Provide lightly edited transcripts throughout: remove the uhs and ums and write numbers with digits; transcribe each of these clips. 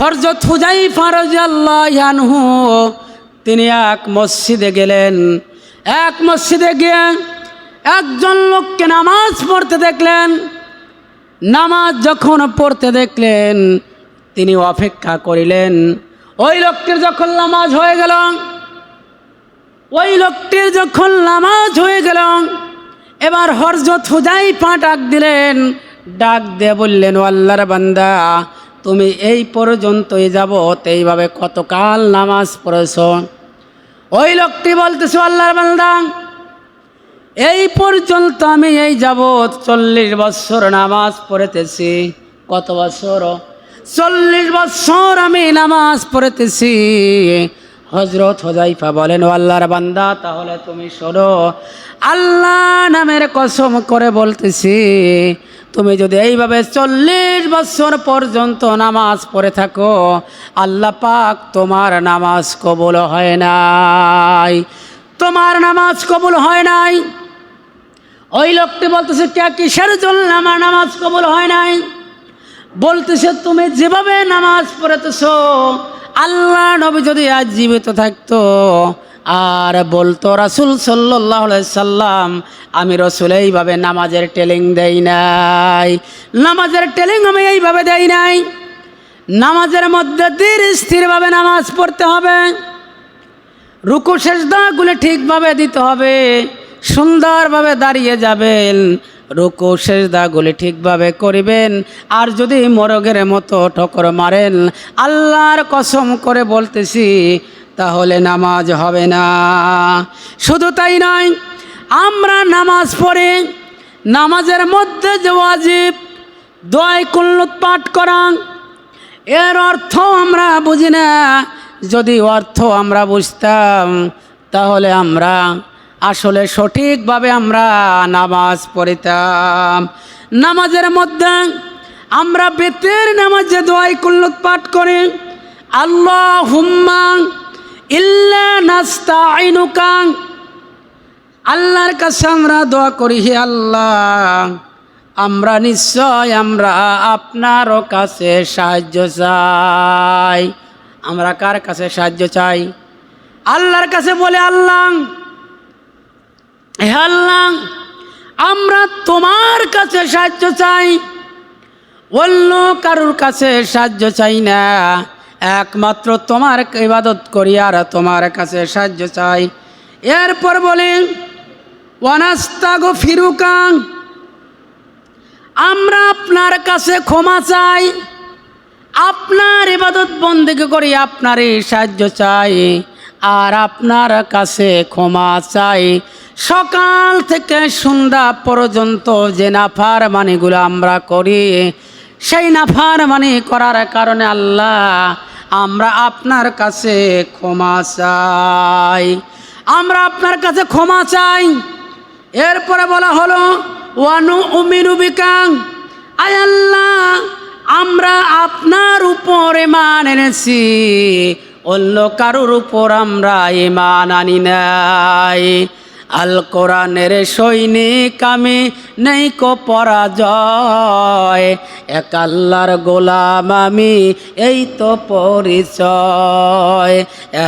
হযরত হুযায়ফা রাদিয়াল্লাহু আনহু তিনি এক মসজিদে গেলেন। এক মসজিদে গিয়ে একজন লোককে নামাজ পড়তে দেখলেন। নামাজ যখন পড়তে দেখলেন তিনি অপেক্ষা করিলেন। ওই লোকটির যখন নামাজ হয়ে গেল, এবার হযরত হুযায়ফা ডাক দিলেন। ডাক দিয়ে বললেন, ও আল্লাহর বান্দা, তুমি এই পর্যন্তই যাবত এইভাবে কতকাল নামাজ পড়েছ? ওই লোকটি বলতেছে, আল্লাহর বান্দা, এই পর্যন্ত আমি এই যাবত 40 বছর নামাজ পড়েতেছি। কত বছর? 40 বছর আমি নামাজ পড়েতেছি। হযরত হুযায়ফা বলেন, ও আল্লাহর বান্দা, তাহলে তুমি শোনো, আল্লাহ নামের কসম করে বলতেছি, তুমি যদি এইভাবে 40 বছর পর্যন্ত নামাজ পড়ে থাকো, আল্লাহ পাক তোমার নামাজ কবুল হয় নাই, তোমার নামাজ কবুল হয় নাই। ওই লোকটি বলতেছে, কিসের জন্য আমার নামাজ কবুল হয় নাই? বলতেছে, তুমি যেভাবে নামাজ পড়েতেছো, আল্লাহ নবী যদি আজ জীবিত থাকতো আর বলতো, রাসূল সাল্লাল্লাহু আলাইহি সাল্লাম, আমি রাসূল এইভাবে নামাজের ট্রেনিং দেই নাই, নামাজের ট্রেনিং আমি এইভাবে দেই নাই। নামাজের মধ্যে ধীর স্থিরভাবে নামাজ পড়তে হবে, রুকু সেজদাগুলো ঠিকভাবে দিতে হবে, সুন্দরভাবে দাঁড়িয়ে যাবেন, রুকু সেজদাগুলি ঠিকভাবে করিবেন। আর যদি মোরগের মতো ঠোকর মারেন, আল্লাহর কসম করে বলতেছি, তাহলে নামাজ হবে না। শুধু তাই নয়, আমরা নামাজ পড়ে নামাজের মধ্যে যে ওয়াজিব দোয়া কুনুত পাঠ করা, এর অর্থ আমরা বুঝি না। যদি অর্থ আমরা বুঝতাম, তাহলে আমরা আসলে সঠিকভাবে আমরা নামাজ পড়িতাম। নামাজের মধ্যে আমরা বেতের নামাজে দোয়া কুনুত পাঠ করি, আল্লাহুম্মা ইল্লা নাস্তাইনুকা, আল্লাহর কাছে আমরা দোয়া করি, হে আল্লাহ, আমরা নিশ্চয় আমরা আপনার কাছে সাহায্য চাই। আমরা কার কাছে সাহায্য চাই? আল্লাহর কাছে বলে, আল্লাহ, হে আল্লাহ, আমরা তোমার কাছে সাহায্য চাই, অন্য কারোর কাছে সাহায্য চাই না, একমাত্র তোমার ইবাদত করি আর তোমার কাছে সাহায্য চাই। এরপর বলেন, ওয়ানাস্তাগফিরুকা, আমরা আপনার কাছে ক্ষমা চাই, আপনার ইবাদত বন্দেগী করি, আপনারই সাহায্য চাই আর আপনার কাছে ক্ষমা চাই। সকাল থেকে সন্ধ্যা পর্যন্ত যে নাফরমানিগুলো আমরা করি, সেই নাফরমানি করার কারণে আল্লাহ, আমরা আপনার কাছে ক্ষমা চাই, আমরা আপনার কাছে ক্ষমা চাই। এরপরে বলা হলো, ওয়ানুমিনু বিকা, আয় আল্লাহ, আমরা আপনার উপর ঈমান এনেছি, অন্য কারোর উপর আমরা ঈমান আনি নাই। আল কোরআনের সৈনিক আমি, নেই কো পরাজয়, এক আল্লাহর গোলাম আমি, এই তো পরিচয়,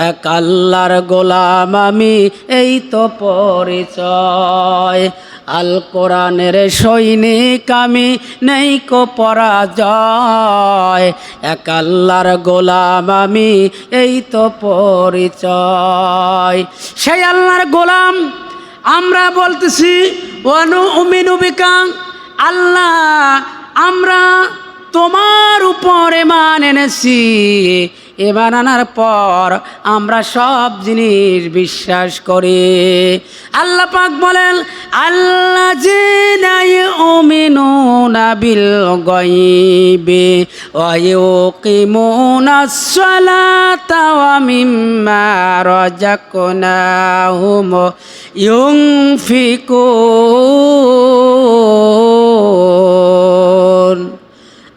এক আল্লাহর গোলাম আমি, এই তো পরিচয়। আল কোরআনের সৈনিক আমি, নেই কো পরাজয়, এক আল্লাহর গোলাম আমি, এই তো পরিচয়। সেই আল্লাহর গোলাম আমরা বলতেছি, ওয়ানুমিনু বিকা, আল্লাহ, আমরা তোমার উপর ঈমান এনেছি, ঈমান আনার পর আমরা সব জিনিস বিশ্বাস করি। আল্লাহ পাক বলেন, আল্লাযীনা ইউমিনুনা বিল গায়বি ওয়া ইউকিমুনাস সালাতা ওয়া মিম্মা রাযাকনাহুম ইউনফিকুন।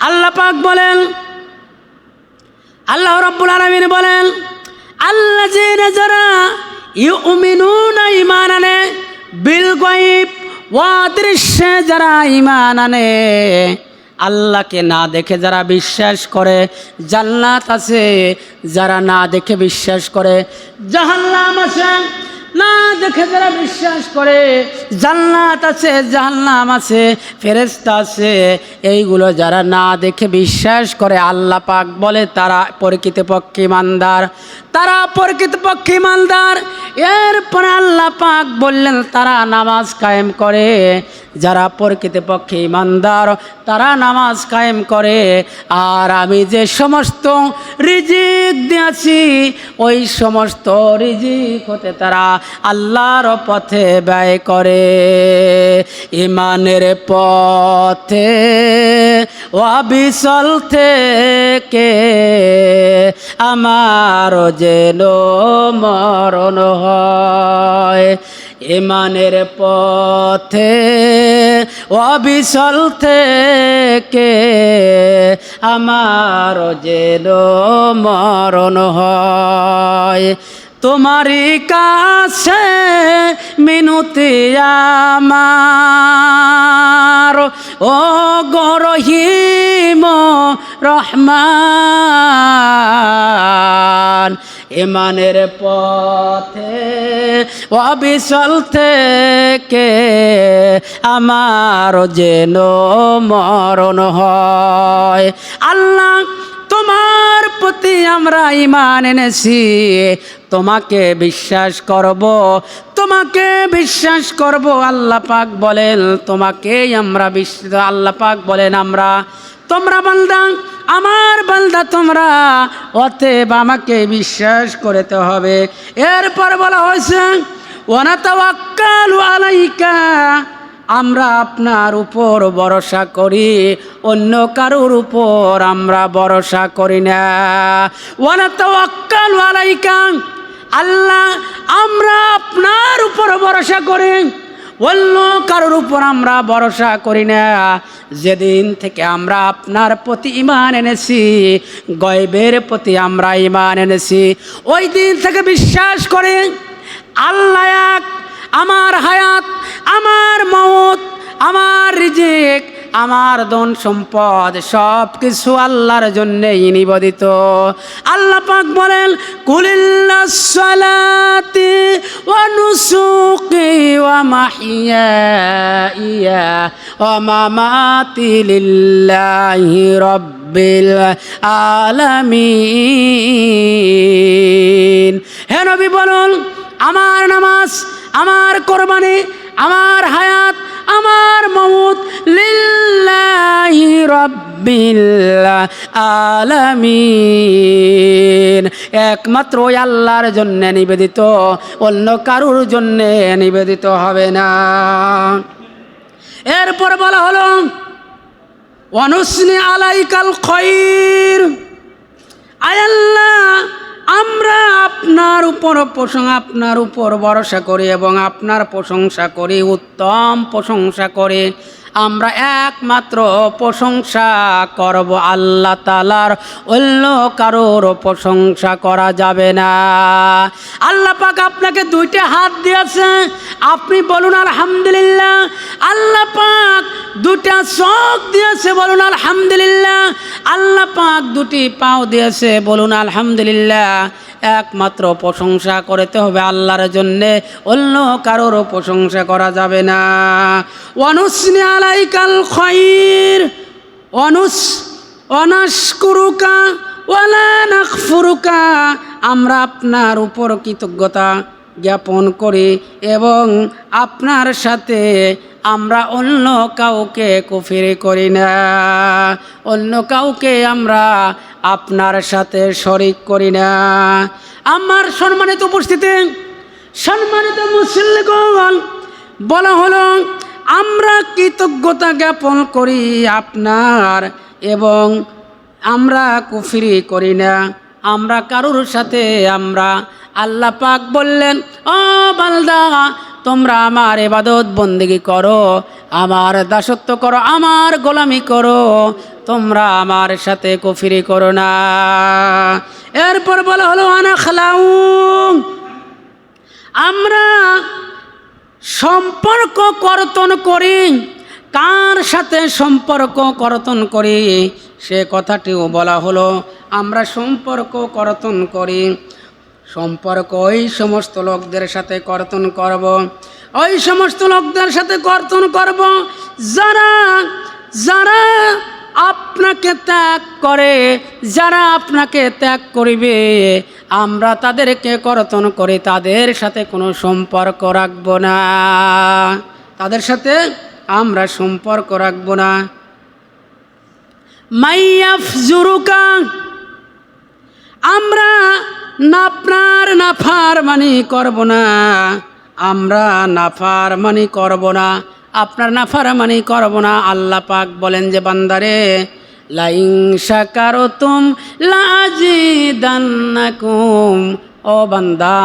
আল্লাহ পাক বলেন, আল্লাহ রাব্বুল আলামিন বলেন, আল্লাযীনা যারা ইউমিনুনা ঈমান আনে, বিল গায়ব, অদৃশ্যে যারা ঈমান আনে, আল্লাহকে না দেখে যারা বিশ্বাস করে জান্নাত আছে, যারা না দেখে বিশ্বাস করে জাহান্নাম আছে। না দেখে যারা বিশ্বাস করে জান্নাত আছে, জাহান্নাম আছে, ফেরেশতা আছে। এইগুলো যারা না দেখে বিশ্বাস করে আল্লাহ পাক বলে তারা প্রকৃতপক্ষে ইমানদার, তারা প্রকৃতপক্ষে ইমানদার। এরপরে আল্লাহ পাক বললেন তারা নামাজ কায়েম করে। যারা প্রকৃতপক্ষে ইমানদার তারা নামাজ কায়েম করে। আর আমি যে সমস্ত রিজিক দিয়েছি ওই সমস্ত রিজিক হতে তারা আল্লাহর পথে ব্যয় করে। ইমানের পথে অবিচল থেকে আমার যেন মরণ হয়। ইমানের পথে অবিচল থেকে আমার যেন মরণ হয়। তোমারই কাছে মিনতি আমার ও গরহিম রহমান। ইমানের পথে অবিচল থেকে আমার যেন মরণ হয়। আল্লাহ তোমার প্রতি আমরা ঈমান এনেছি, তোমাকে বিশ্বাস করব, তোমাকে বিশ্বাস করব। আল্লাহ পাক বলেন তোমাকেই আমরা আল্লাহ পাক বলেন তোমরা বান্দা, আমার বান্দা তোমরা, অতএব আমাকে বিশ্বাস করতে হবে। এরপর বলা হয়েছে ওয়ানাতাওয়াক্কালু আলাইকা, আমরা আপনার উপর ভরসা করি, অন্য কারোর উপর আমরা ভরসা করি না। ওয়ানাতাওয়াক্কালু আলাইকা, আল্লাহ আমরা আপনার উপর ভরসা করি, অন্য কারোর উপর আমরা ভরসা করি না। যেদিন থেকে আমরা আপনার প্রতি ঈমান এনেছি, গয়বের প্রতি আমরা ঈমান এনেছি, ওই দিন থেকে বিশ্বাস করে আল্লাহ এক, আমার হায়াত, আমার মওত, আমার রিজিক, আমার ধন সম্পদ সব কিছু আল্লাহর জন্যই নিবেদিত। আল্লাহ পাক বলেন কুলিল্লাস সালাতি ওয়া নুসুকি ওয়া মাহইয়া ওয়া মামাতি লিল্লাহি রাব্বিল আলামিন। হে নবী বলুন আমার নামাজ, আমার কোরবানি, আমার হায়াত, আমার মওত লিল্লাহি রাব্বিল আলামিন, একমাত্র ওই আল্লাহর জন্য নিবেদিত, অন্য কারোর জন্য নিবেদিত হবে না। এরপর বলা হলো ওয়ানুসনি আলাইকাল খায়র, আয় আল্লাহ আমরা আপনার উপর ভরসা করি এবং আপনার প্রশংসা করি, উত্তম প্রশংসা করি। আমরা একমাত্র প্রশংসা করব আল্লাহ তাআলার, অন্য কারোর প্রশংসা করা যাবে না। আল্লাহ পাক আপনাকে দুইটা হাত দিয়েছে, আপনি বলুন আলহামদুলিল্লাহ। আল্লাহ পাক দুটা চোখ দিয়েছে, বলুন আলহামদুলিল্লাহ। আল্লাহ পাক দুটি পাও দিয়েছে, বলুন আলহামদুলিল্লাহ। একমাত্র প্রশংসা করতে হবে আল্লাহর জন্যে, অন্য কারোর প্রশংসা করা যাবে না। ওয়ানুসনি আলাইকাল খায়র ওয়ানাশকুরুকা ওয়ালা নাকফুরুকা, আমরা আপনার উপর কৃতজ্ঞতা জ্ঞাপন করি এবং আপনার সাথে আমরা অন্য কাউকে কুফরি করি না, অন্য কাউকে আমরা আপনার সাথে শরিক করি না। আমার সম্মানিত উপস্থিতি, সম্মানিত মুসল্লিগণ, বলা হলো আমরা কৃতজ্ঞতা জ্ঞাপন করি আপনার এবং আমরা কুফরি করি না, আমরা কারোর সাথে আমরা। আল্লাহ পাক বললেন ও বান্দা তোমরা আমার ইবাদত বন্দেগী করো, আমার দাসত্ব করো, আমার গোলামি করো, তোমরা আমার সাথে কুফরি করো না। এরপর বলা হলো আনা খালাউ, আমরা সম্পর্ক কর্তন করি, কার সাথে সম্পর্ক কর্তন করি সে কথাটিও বলা হলো। আমরা সম্পর্ক কর্তন করি, সম্পর্ক ওই সমস্ত লোকদের সাথে কর্তন করব, ওই সমস্ত লোকদের সাথে কর্তন করব যারা যারা আপনাকে ত্যাগ করে, যারা আপনাকে ত্যাগ করিবে আমরা তাদেরকে কর্তন করি, তাদের সাথে কোনো সম্পর্ক রাখব না, তাদের সাথে আমরা সম্পর্ক রাখব না। মাইয়াফজুরুকা, আমরা আপনার নাফরমানি করব না, আমরা নাফরমানি করব না, আপনার নাফরমানি করব না। আল্লাহ পাক বলেন যে বান্দারে লাইন শাকারতুম লাজিদান্নাকুম, ও বান্দা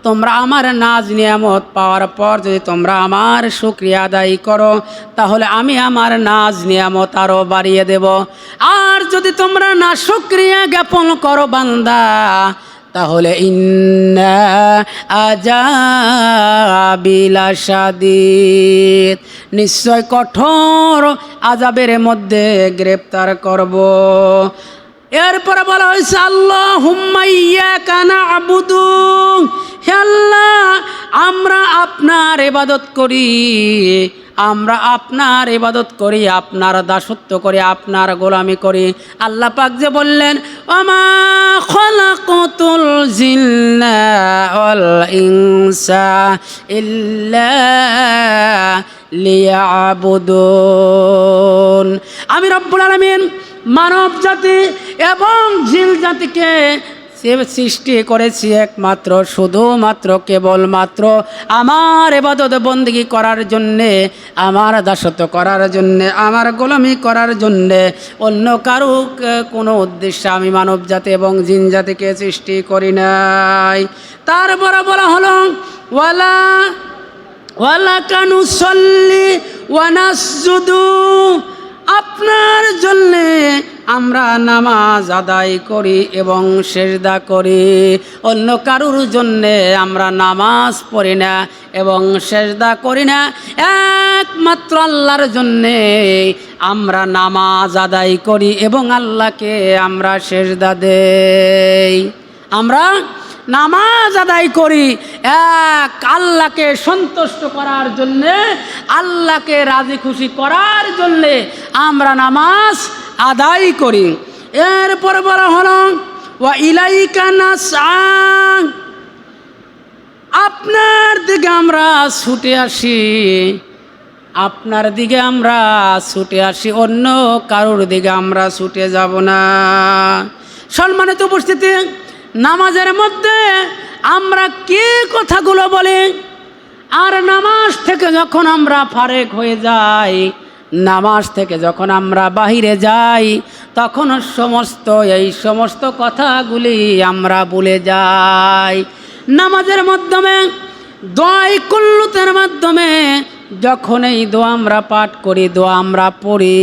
তোমরা আমার নাজ নিয়ামত পাওয়ার পর যদি তোমরা আমার শুকরিয়া আদায় করো তাহলে আমি আমার নাজ নিয়ামত আরও বাড়িয়ে দেব। আর যদি তোমরা না শুকরিয়া জ্ঞাপন করো বান্দা তাহলে ইন্না আযাবি লাশাদীদ, নিশ্চয় কঠোর আযাবের মধ্যে গ্রেফতার করব। এরপরে বলা হয়েছে আল্লাহুম্মা ইয়্যাকা না'বুদু, হে আল্লাহ আমরা আপনার ইবাদত করি, আমরা আপনার ইবাদত করি, আপনার দাসত্ব করি, আপনার গোলামি করি। আল্লাহ পাক যে বললেন ওমা খালাকাতুল জিন্না ওয়াল ইনসা ইল্লা লিয়াবুদুন, আমি রব্বুল আলামিন মানব জাতি এবং জিন জাতিকে সৃষ্টি করেছি একমাত্র শুধুমাত্র কেবলমাত্র আমার ইবাদত বন্দেগী করার জন্যে, আমার দাসত্ব করার জন্যে, আমার গোলামি করার জন্যে, অন্য কারো কোনো উদ্দেশ্যে আমি মানব জাতি এবং জিন জাতিকে সৃষ্টি করি নাই। তারপরে বলা হলো ওয়ালা কানুসল্লি ওয়া নাসজুদু, আপনার জন্যে আমরা নামাজ আদায় করি এবং সেজদা করি, অন্য কারুর জন্যে আমরা নামাজ পড়ি না এবং সেজদা করি না, একমাত্র আল্লাহর জন্যে আমরা নামাজ আদায় করি এবং আল্লাহকে আমরা সেজদা দেই। আমরা নামাজ আদায় করি এক আল্লাহকে সন্তুষ্ট করার জন্যে, আল্লাহকে রাজি খুশি করার জন্যে আমরা নামাজ আদায় করি। এরপর বলা হলো ওয়া ইলাইকা নাসআ, আপনার দিকে আমরা ছুটে আসি, আপনার দিকে আমরা ছুটে আসি, অন্য কারোর দিকে আমরা ছুটে যাব না। সম্মানিত উপস্থিতি, নামাজের মধ্যে আমরা কি কথাগুলো বলি আর নামাজ থেকে যখন আমরা ফারেক হয়ে যাই, নামাজ থেকে যখন আমরা বাহিরে যাই তখন এই সমস্ত কথাগুলি আমরা ভুলে যাই। নামাজের মাধ্যমে দোয়া কুল্লুতের মাধ্যমে যখন এই দোয়া আমরা পাঠ করি, দোয়া আমরা পড়ি,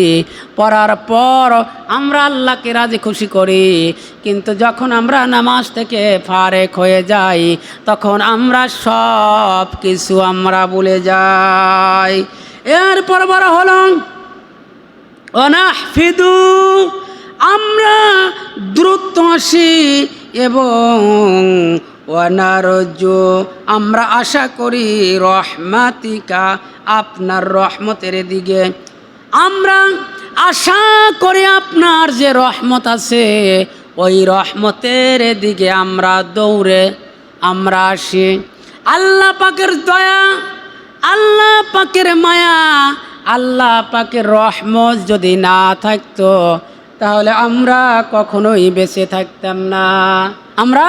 পড়ার পর আমরা আল্লাহকে রাজি খুশি করি, কিন্তু যখন আমরা নামাজ থেকে ফারেক হয়ে যাই তখন আমরা সব কিছু আমরা ভুলে যাই। এরপর বড় হলো অনাহফিদু, আমরা দ্রুত আসি এবং ওয়ানারজু, আমরা আশা করি রহমাতিকা, আপনার রহমতের দিকে আমরা আশা করি, আপনার যে রহমত আছে ওই রহমতের দিকে আমরা দৌড়ে আমরা আসি। আল্লাহ পাকের দয়া, আল্লাহ পাকের মায়া, আল্লাহ পাকের রহমত যদি না থাকতো তাহলে আমরা কখনোই বেঁচে থাকতাম না, আমরা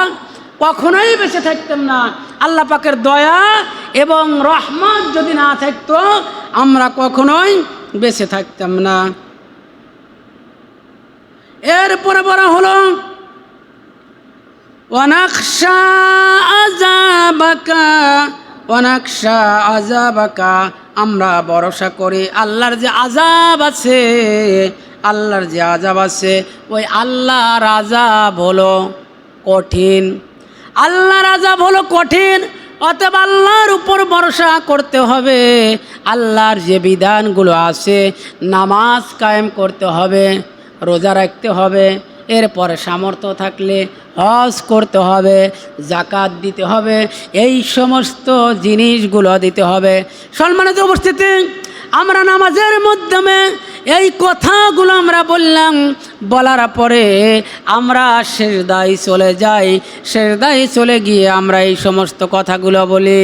কখনোই বেঁচে থাকতাম না। আল্লাহ পাকের দয়া এবং রহমত যদি না থাকতো আমরা কখনোই বেঁচে থাকতাম না। এরপরে বলা হলো ওয়ানাখশা আযাবাকা, ওয়ানাখশা আযাবাকা, আমরা ভরসা করি আল্লাহর যে আযাব আছে, আল্লাহর যে আযাব আছে ওই আল্লাহর আযাব হলো কঠিন, আল্লাহর আযাব হলো কঠিন। অতএব আল্লাহর উপর ভরসা করতে হবে। আল্লাহর যে বিধানগুলো আছে, নামাজ কায়েম করতে হবে, রোজা রাখতে হবে, এরপরে সামর্থ্য থাকলে হজ করতে হবে, জাকাত দিতে হবে, এই সমস্ত জিনিসগুলো দিতে হবে। সম্মানিত উপস্থিতি, আমরা নামাজের মাধ্যমে এই কথাগুলো আমরা বললাম, বলার পরে আমরা সিজদায় চলে যাই, সিজদায় চলে গিয়ে আমরা এই সমস্ত কথাগুলো বলি।